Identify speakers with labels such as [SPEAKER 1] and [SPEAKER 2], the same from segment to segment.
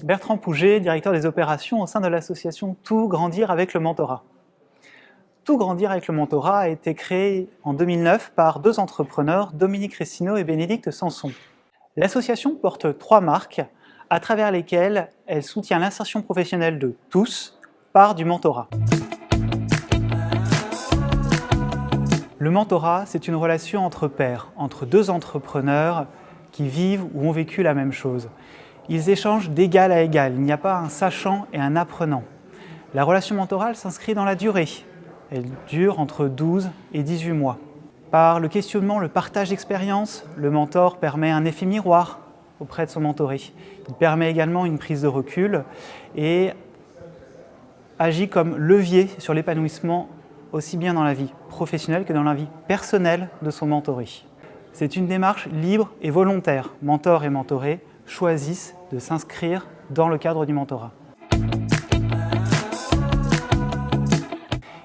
[SPEAKER 1] Bertrand Pouget, directeur des opérations au sein de l'association Tout Grandir avec le Mentorat. Tout Grandir avec le Mentorat a été créé en 2009 par deux entrepreneurs, Dominique Ressineau et Bénédicte Sanson. L'association porte 3 marques à travers lesquelles elle soutient l'insertion professionnelle de tous par du mentorat. Le mentorat, c'est une relation entre pairs, entre deux entrepreneurs qui vivent ou ont vécu la même chose. Ils échangent d'égal à égal, il n'y a pas un sachant et un apprenant. La relation mentorale s'inscrit dans la durée. Elle dure entre 12 et 18 mois. Par le questionnement, le partage d'expérience, le mentor permet un effet miroir auprès de son mentoré. Il permet également une prise de recul et agit comme levier sur l'épanouissement aussi bien dans la vie professionnelle que dans la vie personnelle de son mentoré. C'est une démarche libre et volontaire. Mentor et mentoré choisissent de s'inscrire dans le cadre du mentorat.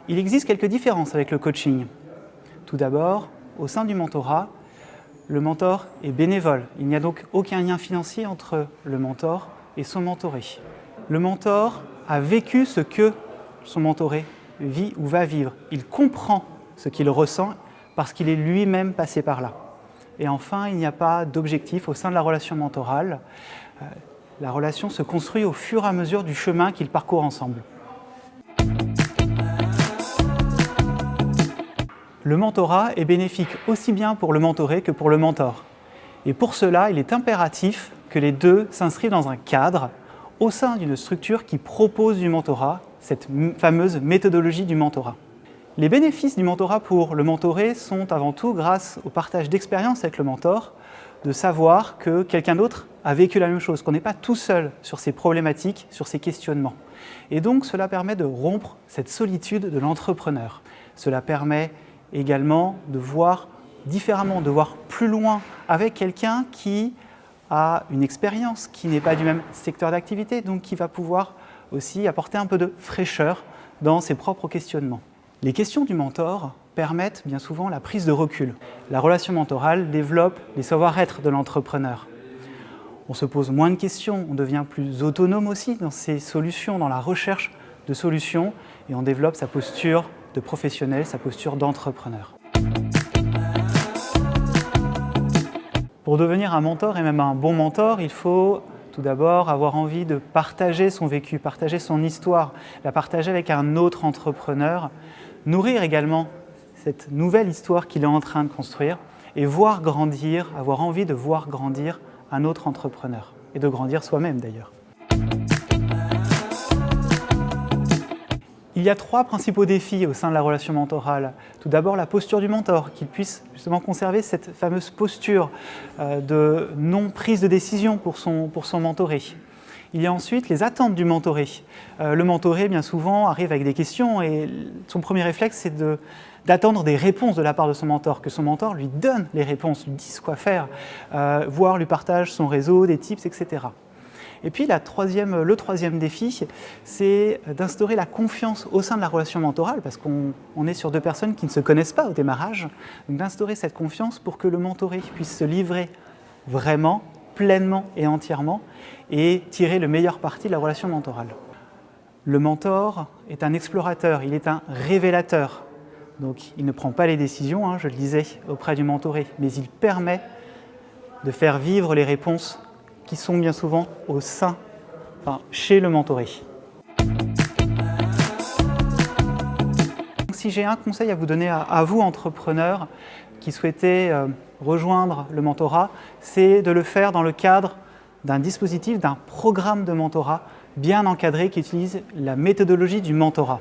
[SPEAKER 1] Il existe quelques différences avec le coaching. Tout d'abord, au sein du mentorat, le mentor est bénévole. Il n'y a donc aucun lien financier entre le mentor et son mentoré. Le mentor a vécu ce que son mentoré vit ou va vivre. Il comprend ce qu'il ressent parce qu'il est lui-même passé par là. Et enfin, il n'y a pas d'objectif au sein de la relation mentorale. La relation se construit au fur et à mesure du chemin qu'ils parcourent ensemble. Le mentorat est bénéfique aussi bien pour le mentoré que pour le mentor. Et pour cela, il est impératif que les deux s'inscrivent dans un cadre au sein d'une structure qui propose du mentorat, cette fameuse méthodologie du mentorat. Les bénéfices du mentorat pour le mentoré sont avant tout grâce au partage d'expérience avec le mentor, de savoir que quelqu'un d'autre a vécu la même chose, qu'on n'est pas tout seul sur ces problématiques, sur ces questionnements. Et donc cela permet de rompre cette solitude de l'entrepreneur. Cela permet également de voir différemment, de voir plus loin avec quelqu'un qui a une expérience, qui n'est pas du même secteur d'activité, donc qui va pouvoir aussi apporter un peu de fraîcheur dans ses propres questionnements. Les questions du mentor permettent bien souvent la prise de recul. La relation mentorale développe les savoir-être de l'entrepreneur. On se pose moins de questions, on devient plus autonome aussi dans ses solutions, dans la recherche de solutions, et on développe sa posture de professionnel, sa posture d'entrepreneur. Pour devenir un mentor et même un bon mentor, il faut tout d'abord avoir envie de partager son vécu, partager son histoire, la partager avec un autre entrepreneur, nourrir également cette nouvelle histoire qu'il est en train de construire et voir grandir, avoir envie de voir grandir un autre entrepreneur et de grandir soi-même d'ailleurs. Il y a 3 principaux défis au sein de la relation mentorale. Tout d'abord, la posture du mentor, qu'il puisse justement conserver cette fameuse posture de non-prise de décision pour son mentoré. Il y a ensuite les attentes du mentoré. Le mentoré, bien souvent, arrive avec des questions et son premier réflexe, c'est d'attendre des réponses de la part de son mentor, que son mentor lui donne les réponses, lui dise quoi faire, voire lui partage son réseau, des tips, etc. Et puis le troisième défi, c'est d'instaurer la confiance au sein de la relation mentorale, parce qu'on est sur 2 personnes qui ne se connaissent pas au démarrage, donc d'instaurer cette confiance pour que le mentoré puisse se livrer vraiment, pleinement et entièrement, et tirer le meilleur parti de la relation mentorale. Le mentor est un explorateur, il est un révélateur, donc il ne prend pas les décisions, je le disais, auprès du mentoré, mais il permet de faire vivre les réponses qui sont bien souvent chez le mentoré. Si j'ai un conseil à vous donner à vous, entrepreneurs, qui souhaitez rejoindre le mentorat, c'est de le faire dans le cadre d'un dispositif, d'un programme de mentorat bien encadré qui utilise la méthodologie du mentorat.